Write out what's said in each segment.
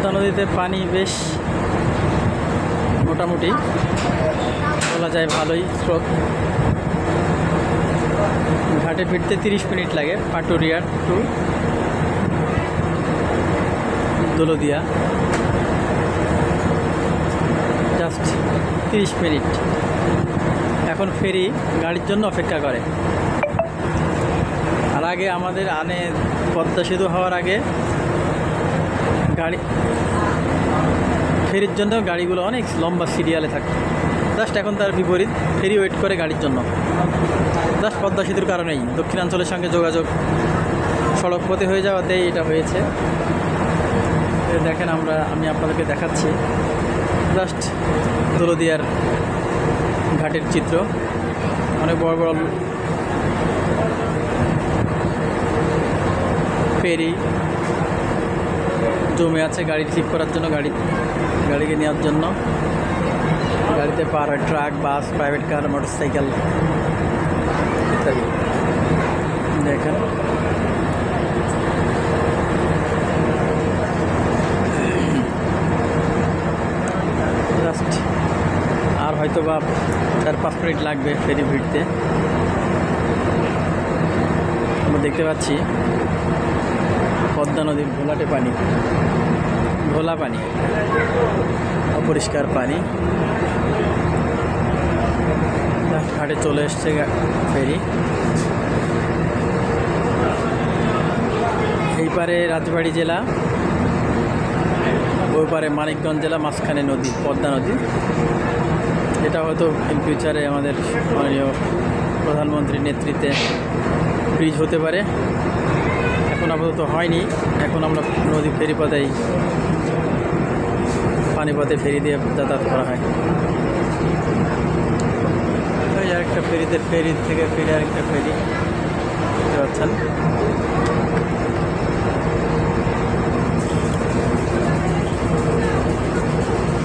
পদ্মা নদীতে পানি বেশ মোটামুটি বলা যায় ভালোই স্রোত। ঘাটে ফিরতে 30 মিনিট লাগে পাটুরিয়া টু দোলদিয়া, জাস্ট 30 মিনিট। এখন ফেরি গাড়ির জন্য অপেক্ষা করে। আর আগে আমাদের পদ্মা সেতু হওয়ার আগে ফেরির জন্য গাড়িগুলো অনেক লম্বা সিরিয়ালে থাকতো। জাস্ট এখন তার বিপরীত, ফেরি ওয়েট করে গাড়ির জন্য। জাস্ট পদ্মা সেতুর কারণেই দক্ষিণাঞ্চলের সঙ্গে যোগাযোগ সড়ক পথে হয়ে যাওয়াতেই এটা হয়েছে। দেখেন আমি আপনাদেরকে দেখাচ্ছি জাস্ট দোলদিয়ার ঘাটের চিত্র। অনেক বড় বড় ফেরি জমে আছে গাড়ি ঠিক করার জন্য, গাড়িকে নেওয়ার জন্য। গাড়িতে পার হয় ট্রাক, বাস, প্রাইভেট কার, মোটরসাইকেল ইত্যাদি। দেখেন জাস্ট আর হয়তো বা 4-5 মিনিট লাগবে ফেরি ভিড়তে। আমরা দেখতে পাচ্ছি পদ্মা নদীর ঘোলা পানি, অপরিষ্কার পানি। ঘাটে চলে এসছে ফেরি। এই পারে রাজবাড়ী জেলা, ওই পারে মানিকগঞ্জ জেলা, মাঝখানে নদী পদ্মা নদী। এটা হয়তো ইন ফিউচারে আমাদের মাননীয় প্রধানমন্ত্রীর নেতৃত্বে ব্রিজ হতে পারে। এখন আপাতত হয়নি। এখন আমরা নদী ফেরিপথেই পানিপথে ফেরি দিয়ে যাতায়াত করা হয়। ওই আরেকটা ফেরি থেকে ফিরে আরেকটা ফেরি দেখতে পাচ্ছেন।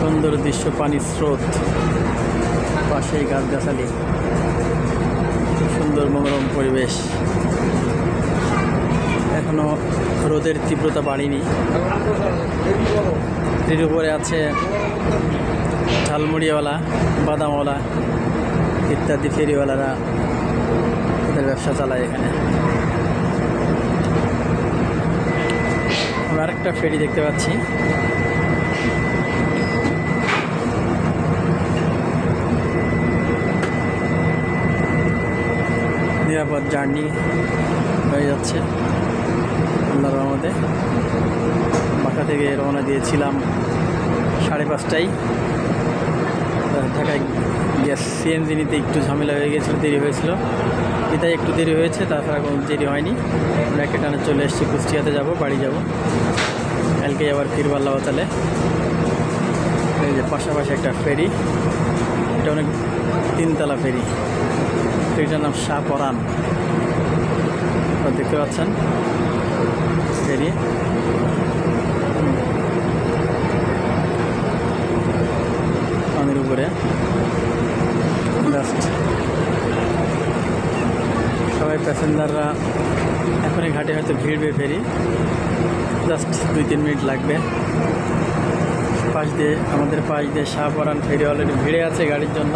সুন্দর দৃশ্য, পানির স্রোত, পাশেই গাছগাছালি, সুন্দর মনোরম পরিবেশ। এখনো রোদের তীব্রতা বাড়েনি। এর উপরে আছে ঝালমুড়িওয়ালা, বাদামওয়ালা ইত্যাদি ফেরিওয়ালারা তাদের ব্যবসা চালায় এখানে। আমরা আরেকটা ফেরি দেখতে পাচ্ছি। নিরাপদ জার্নি হয়ে যাচ্ছে আল্লাহর রহমতে। বাসা থেকে রওনা দিয়েছিলাম 5:30টায়। ঢাকায় গ্যাস সিএনজি নিতে একটু ঝামেলা হয়ে গেছিলো, দেরি হয়েছিল, এটাই একটু দেরি হয়েছে। তাছাড়া কোনো দেরি হয়নি। আমরা একটা টানে চলে এসেছি, কুষ্টিয়াতে যাব, বাড়ি যাব। কালকে আবার ফিরবো আল্লাহ তাআলা। এই যে পাশাপাশি একটা ফেরি, এটা অনেক 3তলা ফেরি। ফেরিটার নাম শাহপরান, দেখতে পাচ্ছেন ফেরি। পানির উপরে জাস্ট সবাই প্যাসেঞ্জাররা এখনই ঘাটে হয়তো ভিড়বে ফেরি। জাস্ট 2-3 মিনিট লাগবে। আমাদের পাশ দিয়ে শাহপরান ফেরি অলরেডি ভিড়ে আছে গাড়ির জন্য।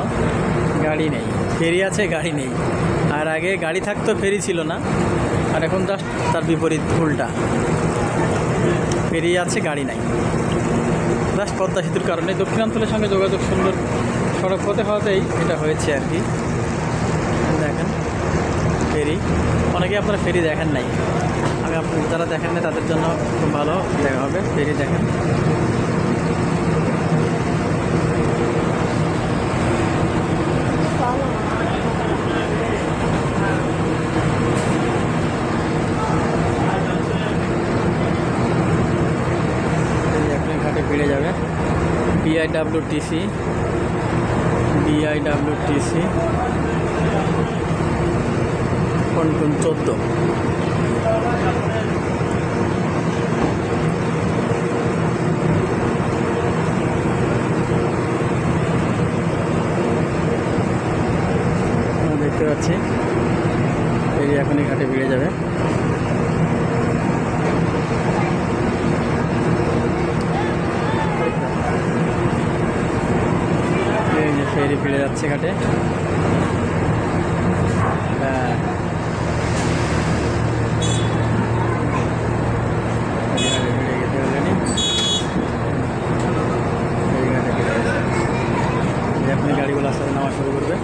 গাড়ি নেই, ফেরি আছে, গাড়ি নেই। আর আগে গাড়ি থাকতো, ফেরি ছিল না। আর এখন জাস্ট তার বিপরীত, উল্টা, ফেরি আছে, গাড়ি নাই। জাস্ট পদ্মা সেতুর কারণে দক্ষিণাঞ্চলের সঙ্গে যোগাযোগ সুন্দর সড়ক পথে হওয়াতেই এটা হয়েছে আর কি। দেখেন ফেরি, অনেকে আপনারা ফেরি দেখেন নাই। যারা দেখেন না তাদের জন্য খুব ভালো দেখা হবে। ফেরি দেখেন, ভিড়ে যাবে। বিআইডব্লিউটিসি কোন 14। দেখতে পাচ্ছি এই এখনই ঘাটে ভিড়ে যাবে। ফেরি ফিরে যাচ্ছে ঘাটে। হ্যাঁ, এখন গাড়িগুলো আস্তে আস্তে নামা শুরু করবে।